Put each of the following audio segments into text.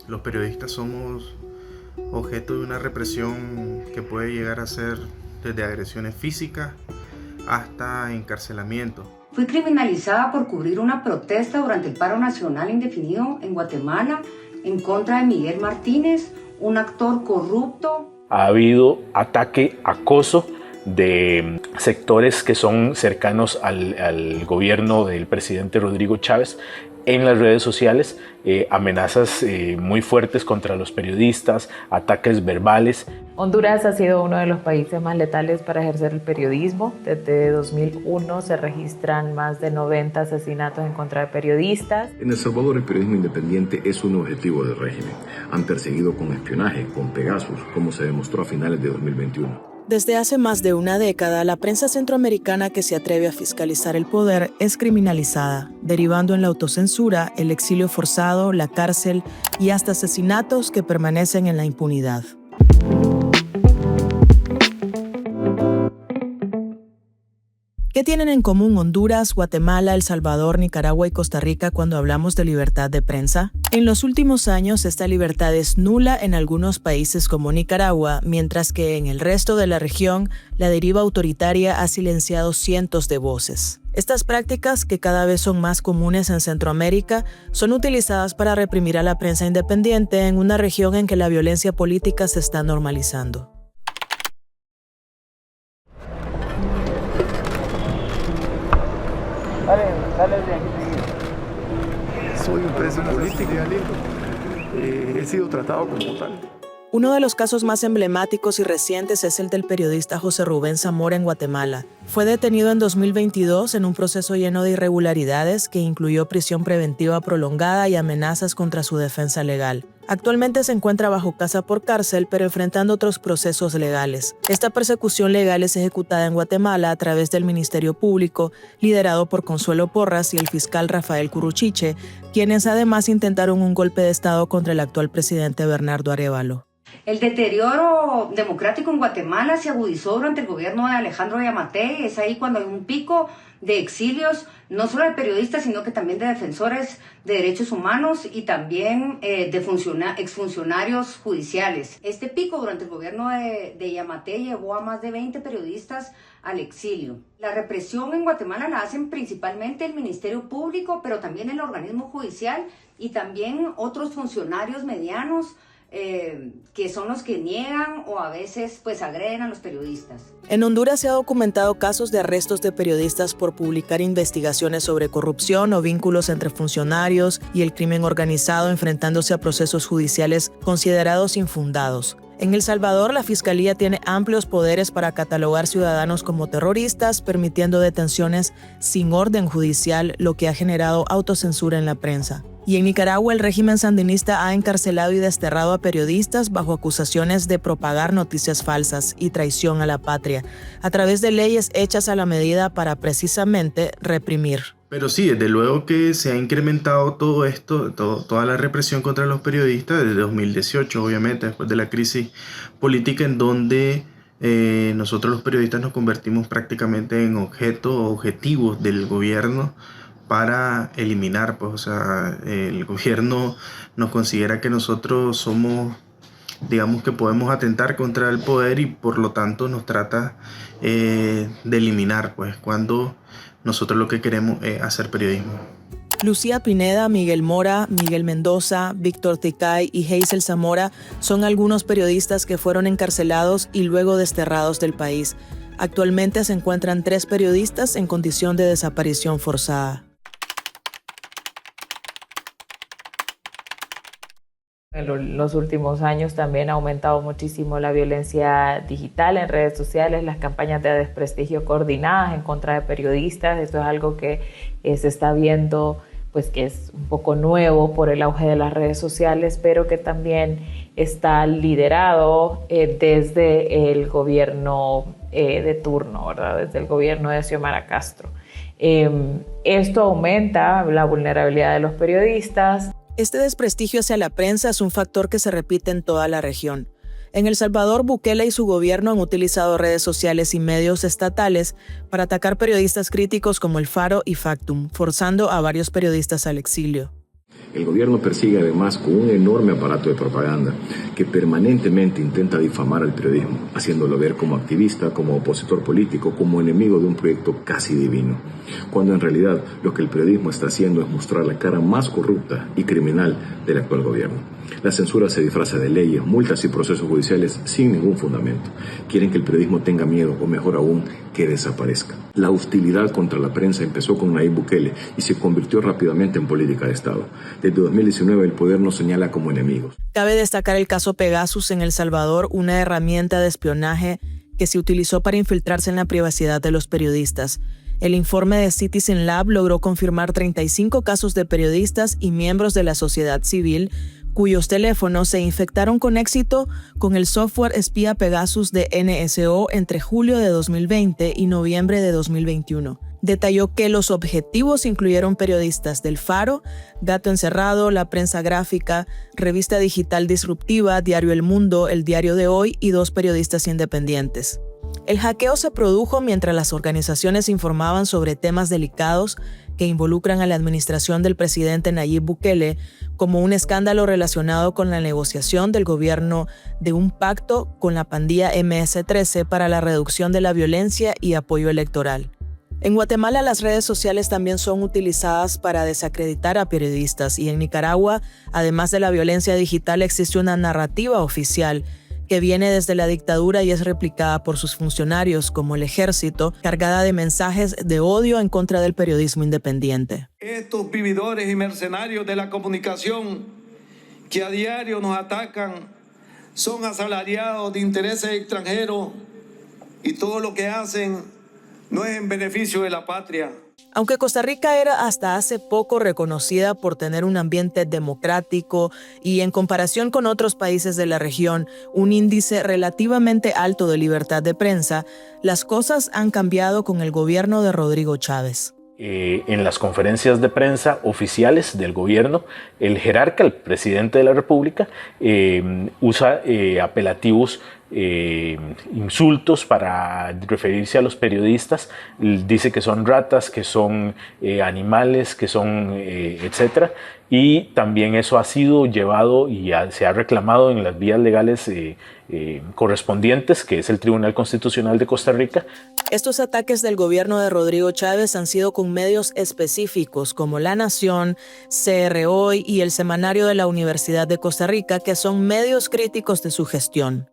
Los periodistas somos objeto de una represión que puede llegar a ser desde agresiones físicas hasta encarcelamiento. Fui criminalizada por cubrir una protesta durante el paro nacional indefinido en Guatemala en contra de Miguel Martínez, un actor corrupto. Ha habido ataque, acoso de sectores que son cercanos al gobierno del presidente Rodrigo Chávez en las redes sociales, amenazas muy fuertes contra los periodistas, ataques verbales. Honduras ha sido uno de los países más letales para ejercer el periodismo. Desde 2001 se registran más de 90 asesinatos en contra de periodistas. En El Salvador el periodismo independiente es un objetivo del régimen. Han perseguido con espionaje, con Pegasus, como se demostró a finales de 2021. Desde hace más de una década, la prensa centroamericana que se atreve a fiscalizar el poder es criminalizada, derivando en la autocensura, el exilio forzado, la cárcel y hasta asesinatos que permanecen en la impunidad. ¿Qué tienen en común Honduras, Guatemala, El Salvador, Nicaragua y Costa Rica cuando hablamos de libertad de prensa? En los últimos años, esta libertad es nula en algunos países como Nicaragua, mientras que en el resto de la región, la deriva autoritaria ha silenciado cientos de voces. Estas prácticas, que cada vez son más comunes en Centroamérica, son utilizadas para reprimir a la prensa independiente en una región en que la violencia política se está normalizando. Soy un preso político, he sido tratado como tal. Uno de los casos más emblemáticos y recientes es el del periodista José Rubén Zamora en Guatemala. Fue detenido en 2022 en un proceso lleno de irregularidades que incluyó prisión preventiva prolongada y amenazas contra su defensa legal. Actualmente se encuentra bajo casa por cárcel, pero enfrentando otros procesos legales. Esta persecución legal es ejecutada en Guatemala a través del Ministerio Público, liderado por Consuelo Porras y el fiscal Rafael Curuchiche, quienes además intentaron un golpe de Estado contra el actual presidente Bernardo Arévalo. El deterioro democrático en Guatemala se agudizó durante el gobierno de Alejandro Yamatei. Es ahí cuando hay un pico de exilios, no solo de periodistas, sino que también de defensores de derechos humanos y también de exfuncionarios judiciales. Este pico durante el gobierno de Yamatei llevó a más de 20 periodistas al exilio. La represión en Guatemala la hacen principalmente el Ministerio Público, pero también el organismo judicial y también otros funcionarios medianos, que son los que niegan o a veces agreden a los periodistas. En Honduras se ha documentado casos de arrestos de periodistas por publicar investigaciones sobre corrupción o vínculos entre funcionarios y el crimen organizado, enfrentándose a procesos judiciales considerados infundados. En El Salvador, la Fiscalía tiene amplios poderes para catalogar ciudadanos como terroristas, permitiendo detenciones sin orden judicial, lo que ha generado autocensura en la prensa. Y en Nicaragua, el régimen sandinista ha encarcelado y desterrado a periodistas bajo acusaciones de propagar noticias falsas y traición a la patria, a través de leyes hechas a la medida para precisamente reprimir. Pero sí, desde luego que se ha incrementado todo esto, toda la represión contra los periodistas desde 2018, obviamente, después de la crisis política en donde nosotros los periodistas nos convertimos prácticamente en objetivos del gobierno para eliminar, el gobierno nos considera que nosotros somos, digamos que podemos atentar contra el poder y por lo tanto nos trata de eliminar, cuando nosotros lo que queremos es hacer periodismo. Lucía Pineda, Miguel Mora, Miguel Mendoza, Víctor Ticay y Hazel Zamora son algunos periodistas que fueron encarcelados y luego desterrados del país. Actualmente se encuentran 3 periodistas en condición de desaparición forzada. En los últimos años también ha aumentado muchísimo la violencia digital en redes sociales, las campañas de desprestigio coordinadas en contra de periodistas. Esto es algo que se está viendo, que es un poco nuevo por el auge de las redes sociales, pero que también está liderado desde el gobierno de turno, ¿verdad? Desde el gobierno de Xiomara Castro. Esto aumenta la vulnerabilidad de los periodistas. Este desprestigio hacia la prensa es un factor que se repite en toda la región. En El Salvador, Bukele y su gobierno han utilizado redes sociales y medios estatales para atacar periodistas críticos como El Faro y Factum, forzando a varios periodistas al exilio. El gobierno persigue además con un enorme aparato de propaganda que permanentemente intenta difamar al periodismo, haciéndolo ver como activista, como opositor político, como enemigo de un proyecto casi divino, cuando en realidad lo que el periodismo está haciendo es mostrar la cara más corrupta y criminal del actual gobierno. La censura se disfraza de leyes, multas y procesos judiciales sin ningún fundamento. Quieren que el periodismo tenga miedo, o mejor aún, que desaparezca. La hostilidad contra la prensa empezó con Nayib Bukele y se convirtió rápidamente en política de Estado. Desde 2019 el poder nos señala como enemigos. Cabe destacar el caso Pegasus en El Salvador, una herramienta de espionaje que se utilizó para infiltrarse en la privacidad de los periodistas. El informe de Citizen Lab logró confirmar 35 casos de periodistas y miembros de la sociedad civil cuyos teléfonos se infectaron con éxito con el software espía Pegasus de NSO entre julio de 2020 y noviembre de 2021. Detalló que los objetivos incluyeron periodistas del Faro, Gato Encerrado, La Prensa Gráfica, Revista Digital Disruptiva, Diario El Mundo, El Diario de Hoy y 2 periodistas independientes. El hackeo se produjo mientras las organizaciones informaban sobre temas delicados que involucran a la administración del presidente Nayib Bukele, como un escándalo relacionado con la negociación del gobierno de un pacto con la pandilla MS-13 para la reducción de la violencia y apoyo electoral. En Guatemala, las redes sociales también son utilizadas para desacreditar a periodistas y en Nicaragua, además de la violencia digital, existe una narrativa oficial que viene desde la dictadura y es replicada por sus funcionarios, como el ejército, cargada de mensajes de odio en contra del periodismo independiente. Estos vividores y mercenarios de la comunicación que a diario nos atacan son asalariados de intereses extranjeros y todo lo que hacen no es en beneficio de la patria. Aunque Costa Rica era hasta hace poco reconocida por tener un ambiente democrático y, en comparación con otros países de la región, un índice relativamente alto de libertad de prensa, las cosas han cambiado con el gobierno de Rodrigo Chávez. En las conferencias de prensa oficiales del gobierno, el jerarca, el presidente de la República, usa apelativos, insultos para referirse a los periodistas. Dice que son ratas, que son animales, que son etcétera. Y también eso ha sido llevado y se ha reclamado en las vías legales correspondientes, que es el Tribunal Constitucional de Costa Rica. Estos ataques del gobierno de Rodrigo Chávez han sido con medios específicos como La Nación, CR Hoy y el Semanario de la Universidad de Costa Rica, que son medios críticos de su gestión.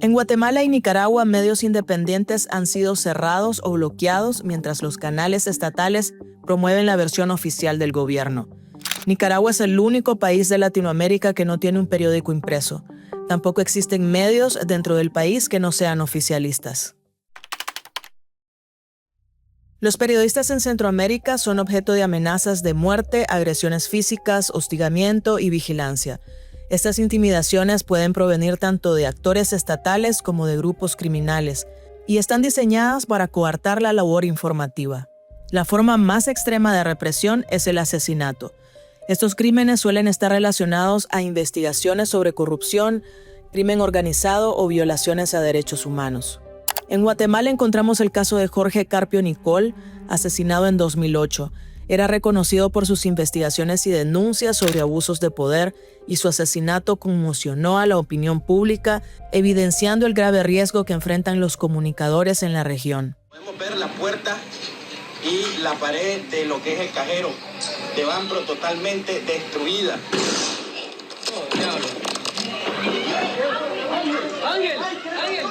En Guatemala y Nicaragua, medios independientes han sido cerrados o bloqueados mientras los canales estatales promueven la versión oficial del gobierno. Nicaragua es el único país de Latinoamérica que no tiene un periódico impreso. Tampoco existen medios dentro del país que no sean oficialistas. Los periodistas en Centroamérica son objeto de amenazas de muerte, agresiones físicas, hostigamiento y vigilancia. Estas intimidaciones pueden provenir tanto de actores estatales como de grupos criminales y están diseñadas para coartar la labor informativa. La forma más extrema de represión es el asesinato. Estos crímenes suelen estar relacionados a investigaciones sobre corrupción, crimen organizado o violaciones a derechos humanos. En Guatemala encontramos el caso de Jorge Carpio Nicol, asesinado en 2008. Era reconocido por sus investigaciones y denuncias sobre abusos de poder y su asesinato conmocionó a la opinión pública, evidenciando el grave riesgo que enfrentan los comunicadores en la región. Podemos ver la puerta y la pared de lo que es el cajero de Banpro totalmente destruida. Oh, diablo. ¡Ángel! ¡Ángel!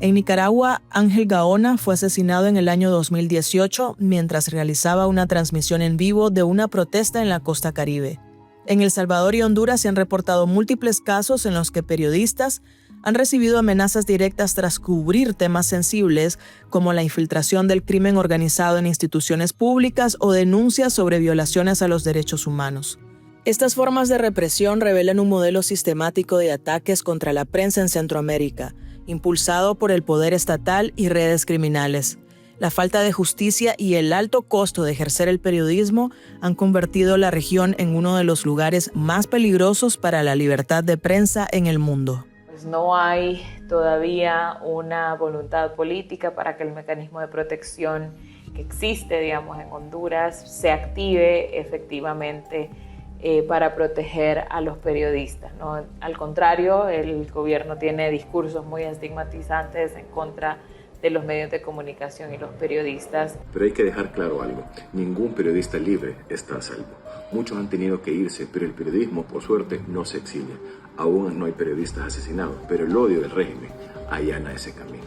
En Nicaragua, Ángel Gaona fue asesinado en el año 2018 mientras realizaba una transmisión en vivo de una protesta en la costa caribe. En El Salvador y Honduras se han reportado múltiples casos en los que periodistas han recibido amenazas directas tras cubrir temas sensibles como la infiltración del crimen organizado en instituciones públicas o denuncias sobre violaciones a los derechos humanos. Estas formas de represión revelan un modelo sistemático de ataques contra la prensa en Centroamérica, impulsado por el poder estatal y redes criminales. La falta de justicia y el alto costo de ejercer el periodismo han convertido la región en uno de los lugares más peligrosos para la libertad de prensa en el mundo. pues no hay todavía una voluntad política para que el mecanismo de protección que existe, digamos, en Honduras se active efectivamente para proteger a los periodistas, ¿no? Al contrario, el gobierno tiene discursos muy estigmatizantes en contra de los medios de comunicación y los periodistas. Pero hay que dejar claro algo, ningún periodista libre está a salvo. Muchos han tenido que irse, pero el periodismo, por suerte, no se exilia. Aún no hay periodistas asesinados, pero el odio del régimen allana ese camino.